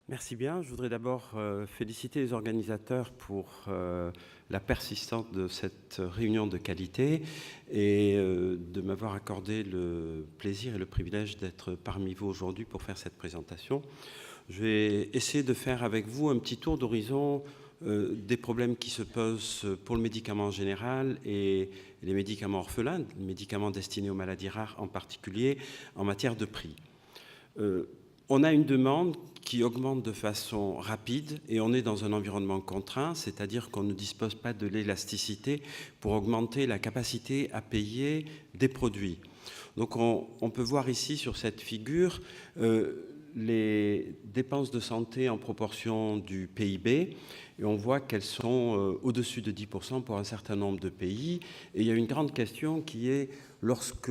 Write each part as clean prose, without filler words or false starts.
Merci bien. Je voudrais d'abord féliciter les organisateurs pour la persistance de cette réunion de qualité et de m'avoir accordé le plaisir et le privilège d'être parmi vous aujourd'hui pour faire cette présentation. Je vais essayer de faire avec vous un petit tour d'horizon des problèmes qui se posent pour le médicament en général et les médicaments orphelins, les médicaments destinés aux maladies rares en particulier, en matière de prix. On a une demande qui augmente de façon rapide et on est dans un environnement contraint, c'est-à-dire qu'on ne dispose pas de l'élasticité pour augmenter la capacité à payer des produits. Donc on peut voir ici sur cette figure les dépenses de santé en proportion du PIB et on voit qu'elles sont au-dessus de 10% pour un certain nombre de pays. Et il y a une grande question qui est lorsque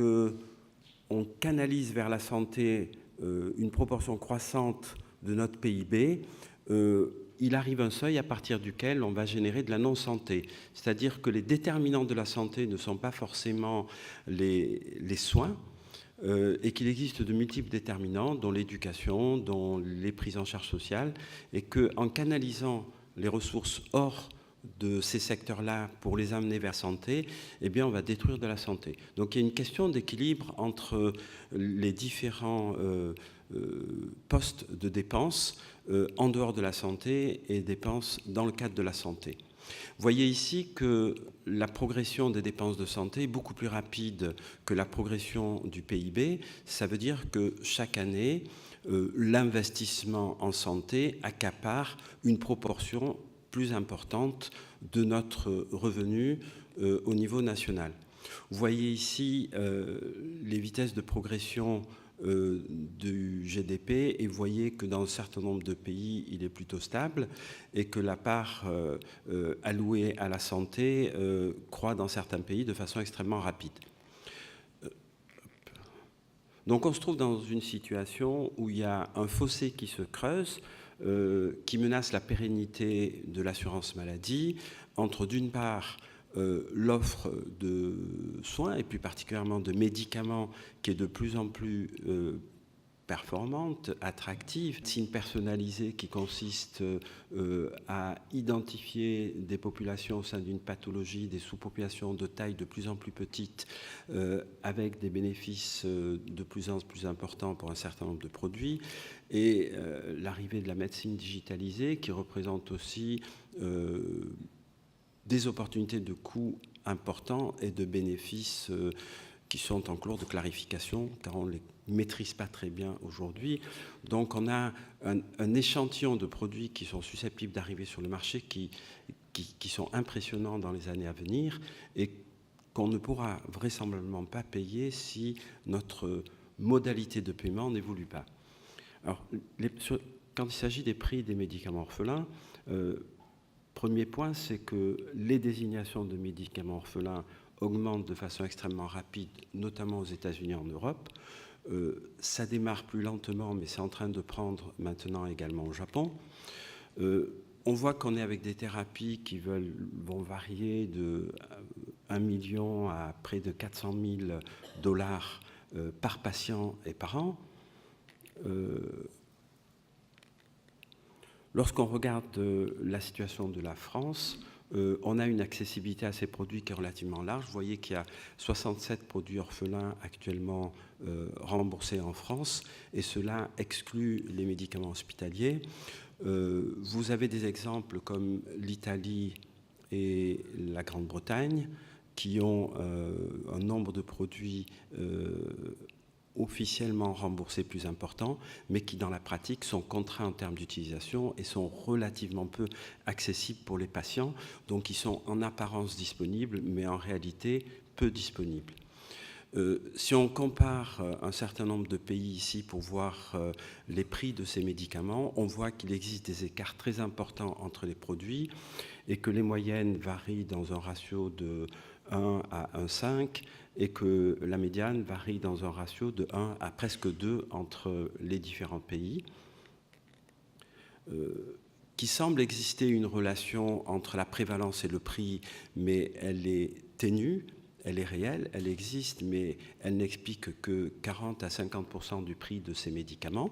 on canalise vers la santé une proportion croissante de notre PIB, il arrive un seuil à partir duquel on va générer de la non-santé. C'est-à-dire que les déterminants de la santé ne sont pas forcément les soins, et qu'il existe de multiples déterminants, dont l'éducation, dont les prises en charge sociales, et qu'en canalisant les ressources hors de ces secteurs-là pour les amener vers santé, eh bien, on va détruire de la santé. Donc il y a une question d'équilibre entre les différents postes de dépenses en dehors de la santé et dépenses dans le cadre de la santé. Vous voyez ici que la progression des dépenses de santé est beaucoup plus rapide que la progression du PIB. Ça veut dire que chaque année, l'investissement en santé accapare une proportion plus importante de notre revenu au niveau national. Vous voyez ici les vitesses de progression du GDP et vous voyez que dans un certain nombre de pays, il est plutôt stable et que la part allouée à la santé croît dans certains pays de façon extrêmement rapide. Donc on se trouve dans une situation où il y a un fossé qui se creuse, qui menace la pérennité de l'assurance maladie, entre d'une part l'offre de soins et plus particulièrement de médicaments qui est de plus en plus performante, attractive, médecine personnalisée qui consiste à identifier des populations au sein d'une pathologie, des sous-populations de taille de plus en plus petite, avec des bénéfices de plus en plus importants pour un certain nombre de produits, et l'arrivée de la médecine digitalisée qui représente aussi des opportunités de coûts importants et de bénéfices qui sont en cours de clarification, car on ne les maîtrise pas très bien aujourd'hui. Donc on a un échantillon de produits qui sont susceptibles d'arriver sur le marché, qui sont impressionnants dans les années à venir, et qu'on ne pourra vraisemblablement pas payer si notre modalité de paiement n'évolue pas. Alors, quand il s'agit des prix des médicaments orphelins, premier point, c'est que les désignations de médicaments orphelins augmentent de façon extrêmement rapide, notamment aux États-Unis et en Europe. Ça démarre plus lentement, mais c'est en train de prendre maintenant également au Japon. On voit qu'on est avec des thérapies qui vont varier de 1 million à près de 400 000 dollars par patient et par an. Lorsqu'on regarde la situation de la France, on a une accessibilité à ces produits qui est relativement large. Vous voyez qu'il y a 67 produits orphelins actuellement remboursés en France, et cela exclut les médicaments hospitaliers. Vous avez des exemples comme l'Italie et la Grande-Bretagne qui ont un nombre de produits officiellement remboursés plus importants, mais qui dans la pratique sont contraints en termes d'utilisation et sont relativement peu accessibles pour les patients. Donc ils sont en apparence disponibles, mais en réalité peu disponibles. Si on compare un certain nombre de pays ici pour voir les prix de ces médicaments, on voit qu'il existe des écarts très importants entre les produits et que les moyennes varient dans un ratio de 1 à 1,5 et que la médiane varie dans un ratio de 1 à presque 2 entre les différents pays. Qu'il semble exister une relation entre la prévalence et le prix, mais elle est ténue. Elle est réelle, elle existe, mais elle n'explique que 40 à 50% du prix de ces médicaments.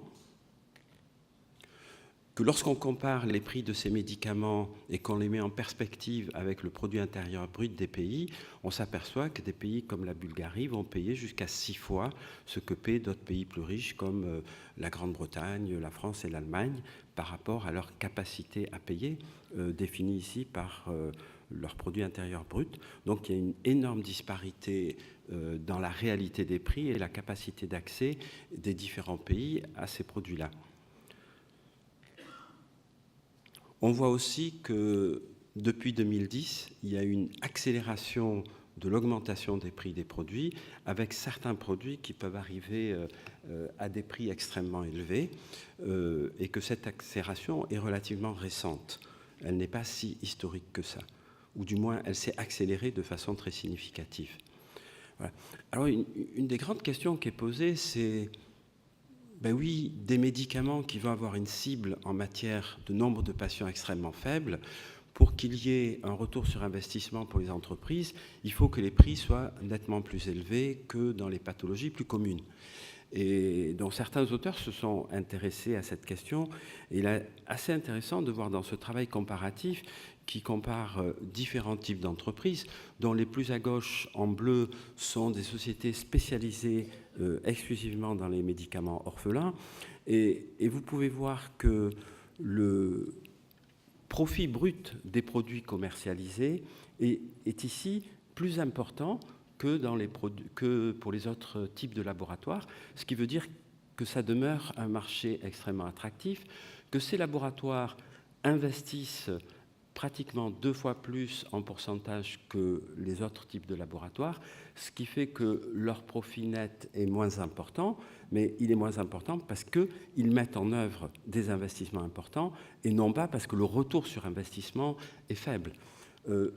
que lorsqu'on compare les prix de ces médicaments et qu'on les met en perspective avec le produit intérieur brut des pays, on s'aperçoit que des pays comme la Bulgarie vont payer jusqu'à 6 fois ce que paient d'autres pays plus riches comme la Grande-Bretagne, la France et l'Allemagne par rapport à leur capacité à payer, définie ici par leur produit intérieur brut. Donc il y a une énorme disparité dans la réalité des prix et la capacité d'accès des différents pays à ces produits-là. On voit aussi que depuis 2010, il y a une accélération de l'augmentation des prix des produits, avec certains produits qui peuvent arriver à des prix extrêmement élevés, et que cette accélération est relativement récente. Elle n'est pas si historique que ça, ou du moins elle s'est accélérée de façon très significative. Voilà. Alors une des grandes questions qui est posée, c'est ben oui, des médicaments qui vont avoir une cible en matière de nombre de patients extrêmement faible, pour qu'il y ait un retour sur investissement pour les entreprises, il faut que les prix soient nettement plus élevés que dans les pathologies plus communes. Et donc certains auteurs se sont intéressés à cette question. Et il est assez intéressant de voir dans ce travail comparatif qui compare différents types d'entreprises, dont les plus à gauche en bleu sont des sociétés spécialisées exclusivement dans les médicaments orphelins. Et vous pouvez voir que le profit brut des produits commercialisés est ici plus important que pour les autres types de laboratoires, ce qui veut dire que ça demeure un marché extrêmement attractif, que ces laboratoires investissent pratiquement 2 fois plus en pourcentage que les autres types de laboratoires, ce qui fait que leur profit net est moins important, mais il est moins important parce qu'ils mettent en œuvre des investissements importants et non pas parce que le retour sur investissement est faible.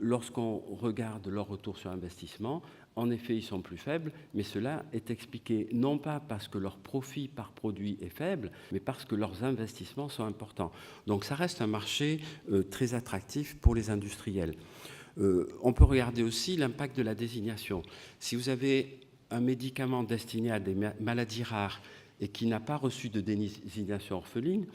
Lorsqu'on regarde leur retour sur investissement, en effet, ils sont plus faibles, mais cela est expliqué non pas parce que leur profit par produit est faible, mais parce que leurs investissements sont importants. Donc ça reste un marché très attractif pour les industriels. On peut regarder aussi l'impact de la désignation. Si vous avez un médicament destiné à des maladies rares et qui n'a pas reçu de désignation orpheline,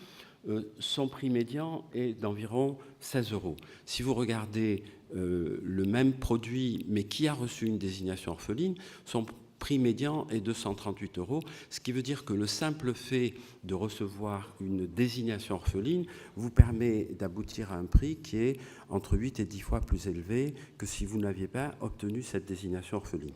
son prix médian est d'environ 16 €. Si vous regardez le même produit, mais qui a reçu une désignation orpheline, son prix médian est de 138 €, ce qui veut dire que le simple fait de recevoir une désignation orpheline vous permet d'aboutir à un prix qui est entre 8 et 10 fois plus élevé que si vous n'aviez pas obtenu cette désignation orpheline.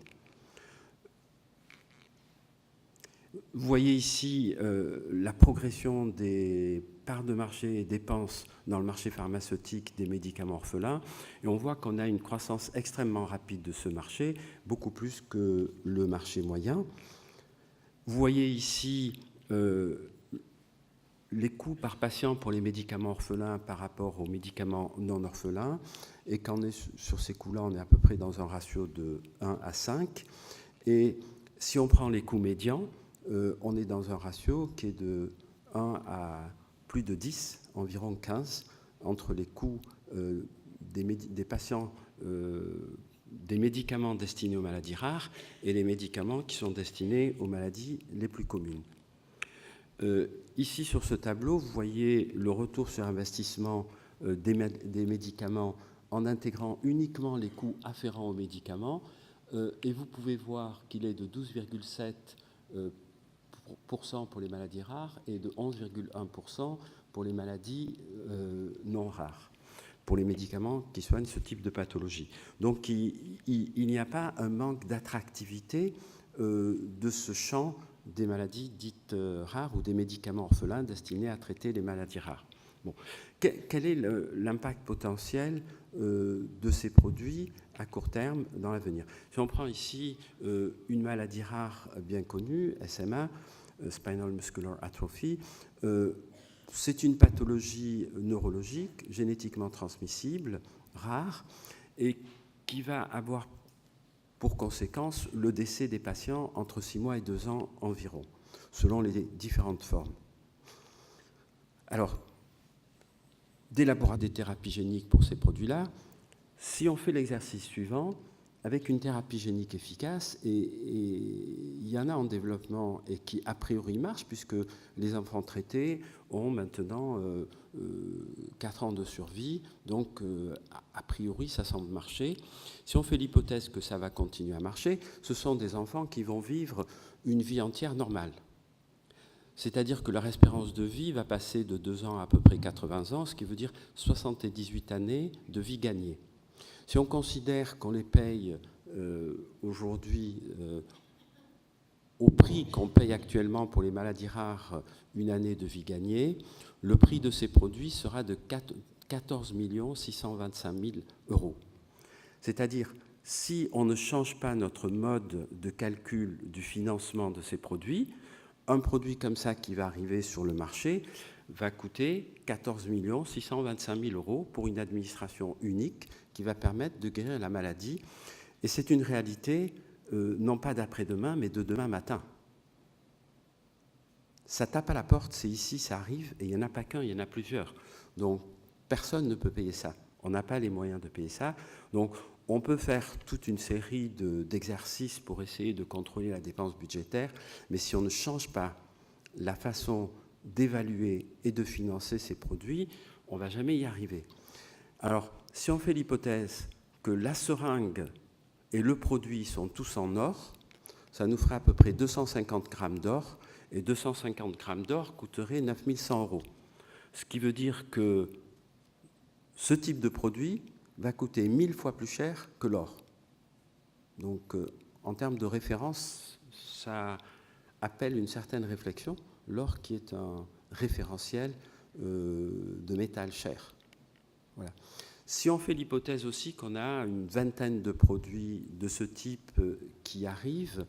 Vous voyez ici la progression des parts de marché et dépenses dans le marché pharmaceutique des médicaments orphelins. Et on voit qu'on a une croissance extrêmement rapide de ce marché, beaucoup plus que le marché moyen. Vous voyez ici les coûts par patient pour les médicaments orphelins par rapport aux médicaments non orphelins. Et quand on est sur ces coûts-là, on est à peu près dans un ratio de 1 à 5. Et si on prend les coûts médians, on est dans un ratio qui est de 1 à plus de 10, environ 15, entre les coûts des patients, des médicaments destinés aux maladies rares et les médicaments qui sont destinés aux maladies les plus communes. Ici, sur ce tableau, vous voyez le retour sur investissement des médicaments en intégrant uniquement les coûts afférents aux médicaments. Et vous pouvez voir qu'il est de 12,7% pour les maladies rares et de 11,1% pour les maladies non rares, pour les médicaments qui soignent ce type de pathologie. Donc il n'y a pas un manque d'attractivité de ce champ des maladies dites rares ou des médicaments orphelins destinés à traiter les maladies rares. Bon. Quel est l'impact potentiel de ces produits à court terme dans l'avenir? Si on prend ici une maladie rare bien connue, SMA, Spinal Muscular Atrophy, c'est une pathologie neurologique génétiquement transmissible, rare, et qui va avoir pour conséquence le décès des patients entre 6 mois et 2 ans environ, selon les différentes formes. Alors, d'élaborer des thérapies géniques pour ces produits-là, si on fait l'exercice suivant, avec une thérapie génique efficace, et il y y en a en développement et qui, a priori, marchent, puisque les enfants traités ont maintenant 4 ans de survie, donc a priori, ça semble marcher. Si on fait l'hypothèse que ça va continuer à marcher, ce sont des enfants qui vont vivre une vie entière normale. C'est-à-dire que leur espérance de vie va passer de 2 ans à peu près 80 ans, ce qui veut dire 78 années de vie gagnée. Si on considère qu'on les paye aujourd'hui au prix qu'on paye actuellement pour les maladies rares, une année de vie gagnée, le prix de ces produits sera de 14 625 000 euros. C'est-à-dire, si on ne change pas notre mode de calcul du financement de ces produits, un produit comme ça qui va arriver sur le marché va coûter 14 625 000 euros pour une administration unique qui va permettre de guérir la maladie. Et c'est une réalité, non pas d'après-demain, mais de demain matin. Ça tape à la porte, c'est ici, ça arrive, et il n'y en a pas qu'un, il y en a plusieurs. Donc, personne ne peut payer ça. On n'a pas les moyens de payer ça. Donc, on peut faire toute une série d'exercices pour essayer de contrôler la dépense budgétaire, mais si on ne change pas la façon d'évaluer et de financer ces produits, on ne va jamais y arriver. Alors, si on fait l'hypothèse que la seringue et le produit sont tous en or, ça nous fera à peu près 250 grammes d'or, et 250 grammes d'or coûterait 9 100 euros. Ce qui veut dire que ce type de produit va coûter 1000 fois plus cher que l'or. Donc, en termes de référence, ça appelle une certaine réflexion, l'or qui est un référentiel de métal cher. Voilà. Si on fait l'hypothèse aussi qu'on a une vingtaine de produits de ce type qui arrivent,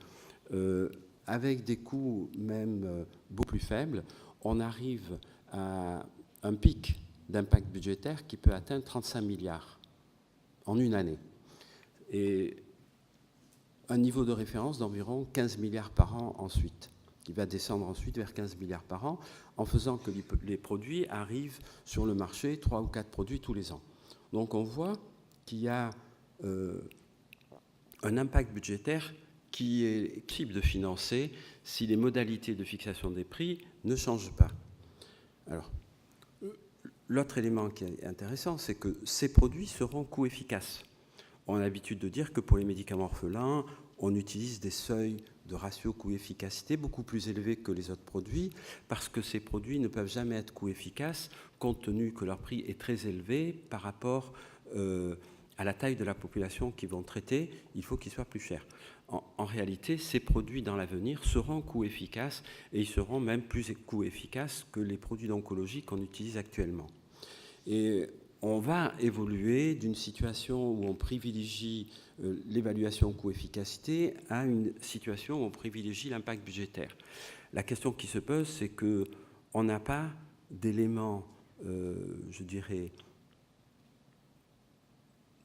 avec des coûts même beaucoup plus faibles, on arrive à un pic d'impact budgétaire qui peut atteindre 35 milliards en une année. Et un niveau de référence d'environ 15 milliards par an ensuite, qui va descendre ensuite vers 15 milliards par an, en faisant que les produits arrivent sur le marché, 3 ou 4 produits tous les ans. Donc on voit qu'il y a un impact budgétaire qui est possible de financer si les modalités de fixation des prix ne changent pas. Alors, l'autre élément qui est intéressant, c'est que ces produits seront coût efficaces. On a l'habitude de dire que pour les médicaments orphelins, on utilise des seuils de ratio coût-efficacité beaucoup plus élevés que les autres produits, parce que ces produits ne peuvent jamais être coût efficaces, compte tenu que leur prix est très élevé par rapport à la taille de la population qu'ils vont traiter, il faut qu'ils soient plus chers. En réalité, ces produits dans l'avenir seront coût efficaces, et ils seront même plus coût efficaces que les produits d'oncologie qu'on utilise actuellement. Et on va évoluer d'une situation où on privilégie l'évaluation coût-efficacité à une situation où on privilégie l'impact budgétaire. La question qui se pose, c'est qu'on n'a pas d'éléments, je dirais,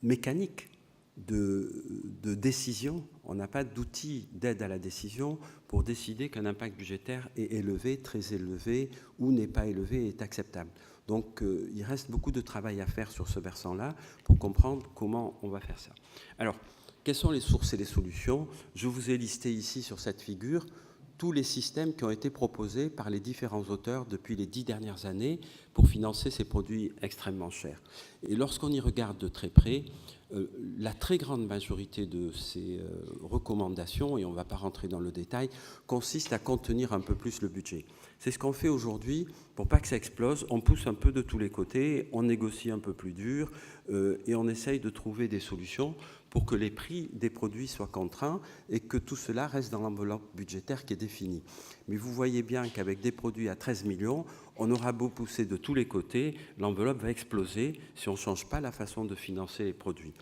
mécaniques de décision. On n'a pas d'outils d'aide à la décision pour décider qu'un impact budgétaire est élevé, très élevé, ou n'est pas élevé et est acceptable. Donc, il reste beaucoup de travail à faire sur ce versant-là pour comprendre comment on va faire ça. Alors, quelles sont les sources et les solutions? Je vous ai listé ici sur cette figure tous les systèmes qui ont été proposés par les différents auteurs depuis les 10 dernières années pour financer ces produits extrêmement chers. Et lorsqu'on y regarde de très près, la très grande majorité de ces recommandations, et on ne va pas rentrer dans le détail, consiste à contenir un peu plus le budget. C'est ce qu'on fait aujourd'hui pour pas que ça explose. On pousse un peu de tous les côtés, on négocie un peu plus dur et on essaye de trouver des solutions pour que les prix des produits soient contraints et que tout cela reste dans l'enveloppe budgétaire qui est définie. Mais vous voyez bien qu'avec des produits à 13 millions, on aura beau pousser de tous les côtés, l'enveloppe va exploser si on ne change pas la façon de financer les produits.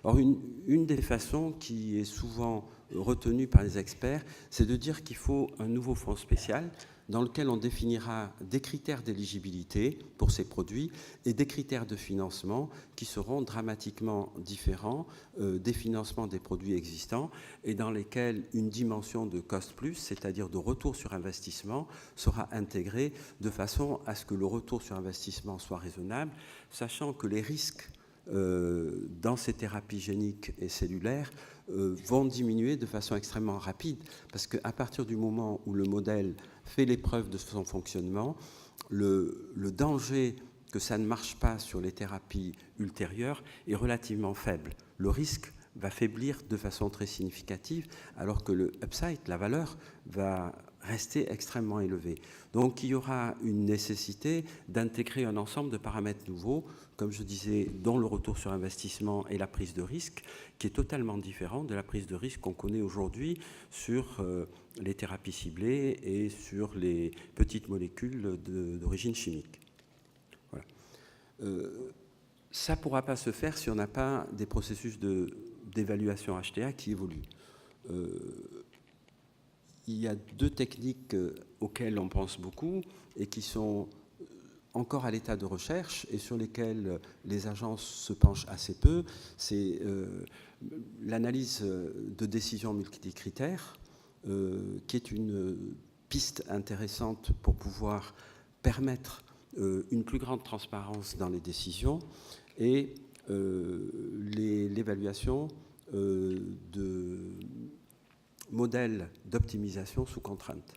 Alors une des façons qui est souvent retenue par les experts, c'est de dire qu'il faut un nouveau fonds spécial dans lequel on définira des critères d'éligibilité pour ces produits et des critères de financement qui seront dramatiquement différents des financements des produits existants et dans lesquels une dimension de cost plus, c'est-à-dire de retour sur investissement, sera intégrée de façon à ce que le retour sur investissement soit raisonnable, sachant que les risques dans ces thérapies géniques et cellulaires vont diminuer de façon extrêmement rapide, parce qu'à partir du moment où le modèle fait l'épreuve de son fonctionnement, le danger que ça ne marche pas sur les thérapies ultérieures est relativement faible. Le risque va faiblir de façon très significative, alors que le upside, la valeur, va rester extrêmement élevé. Donc il y aura une nécessité d'intégrer un ensemble de paramètres nouveaux, comme je disais, dont le retour sur investissement et la prise de risque, qui est totalement différent de la prise de risque qu'on connaît aujourd'hui sur les thérapies ciblées et sur les petites molécules d'origine chimique. Voilà. Ça ne pourra pas se faire si on n'a pas des processus d'évaluation HTA qui évoluent. Il y a deux techniques auxquelles on pense beaucoup et qui sont encore à l'état de recherche et sur lesquelles les agences se penchent assez peu. C'est l'analyse de décision multicritères, qui est une piste intéressante pour pouvoir permettre une plus grande transparence dans les décisions, et l'évaluation de modèles d'optimisation sous contrainte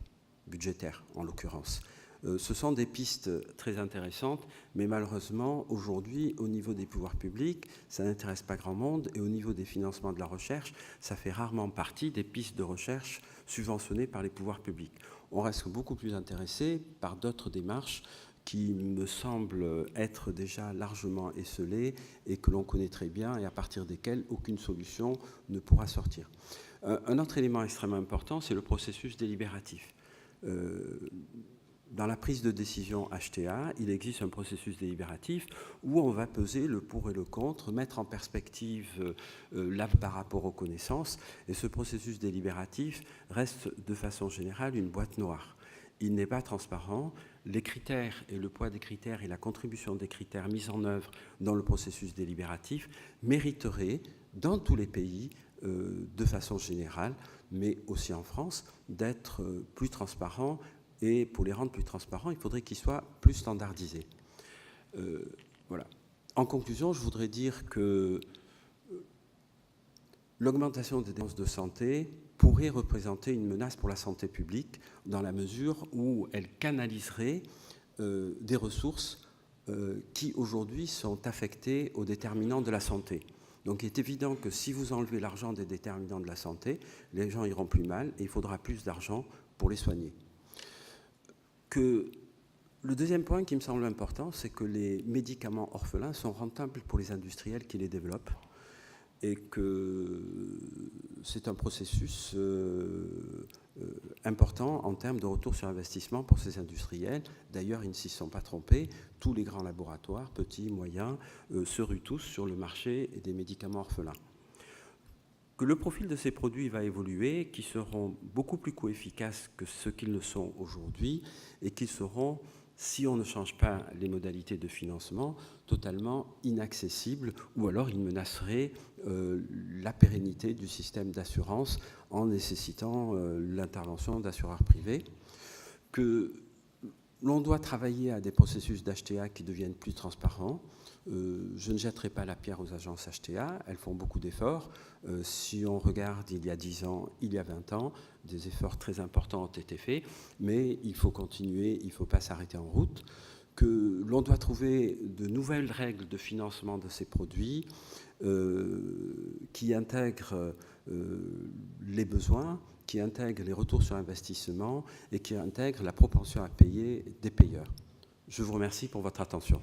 budgétaire, en l'occurrence. Ce sont des pistes très intéressantes, mais malheureusement, aujourd'hui, au niveau des pouvoirs publics, ça n'intéresse pas grand monde, et au niveau des financements de la recherche, ça fait rarement partie des pistes de recherche subventionnées par les pouvoirs publics. On reste beaucoup plus intéressé par d'autres démarches qui me semblent être déjà largement esselées et que l'on connaît très bien et à partir desquelles aucune solution ne pourra sortir. Un autre élément extrêmement important, c'est le processus délibératif. Dans la prise de décision HTA, il existe un processus délibératif où on va peser le pour et le contre, mettre en perspective par rapport aux connaissances, et ce processus délibératif reste de façon générale une boîte noire. Il n'est pas transparent. Les critères et le poids des critères et la contribution des critères mis en œuvre dans le processus délibératif mériteraient, dans tous les pays, de façon générale, mais aussi en France, d'être plus transparents. Et pour les rendre plus transparents, il faudrait qu'ils soient plus standardisés. Voilà. En conclusion, je voudrais dire que l'augmentation des dépenses de santé pourrait représenter une menace pour la santé publique dans la mesure où elle canaliserait des ressources qui aujourd'hui sont affectées aux déterminants de la santé. Donc il est évident que si vous enlevez l'argent des déterminants de la santé, les gens iront plus mal et il faudra plus d'argent pour les soigner. Le deuxième point qui me semble important, c'est que les médicaments orphelins sont rentables pour les industriels qui les développent, et que c'est un processus important en termes de retour sur investissement pour ces industriels. D'ailleurs, ils ne s'y sont pas trompés. Tous les grands laboratoires, petits, moyens, se ruent tous sur le marché des médicaments orphelins. Que le profil de ces produits va évoluer, qui seront beaucoup plus coefficaces que ce qu'ils ne sont aujourd'hui, et qui seront, si on ne change pas les modalités de financement, totalement inaccessibles, ou alors ils menaceraient la pérennité du système d'assurance en nécessitant l'intervention d'assureurs privés. Que l'on doit travailler à des processus d'HTA qui deviennent plus transparents. Je ne jetterai pas la pierre aux agences HTA, elles font beaucoup d'efforts. Si on regarde il y a 10 ans, il y a 20 ans, des efforts très importants ont été faits, mais il faut continuer, il ne faut pas s'arrêter en route. Que l'on doit trouver de nouvelles règles de financement de ces produits qui intègrent les besoins, qui intègrent les retours sur investissement et qui intègrent la propension à payer des payeurs. Je vous remercie pour votre attention.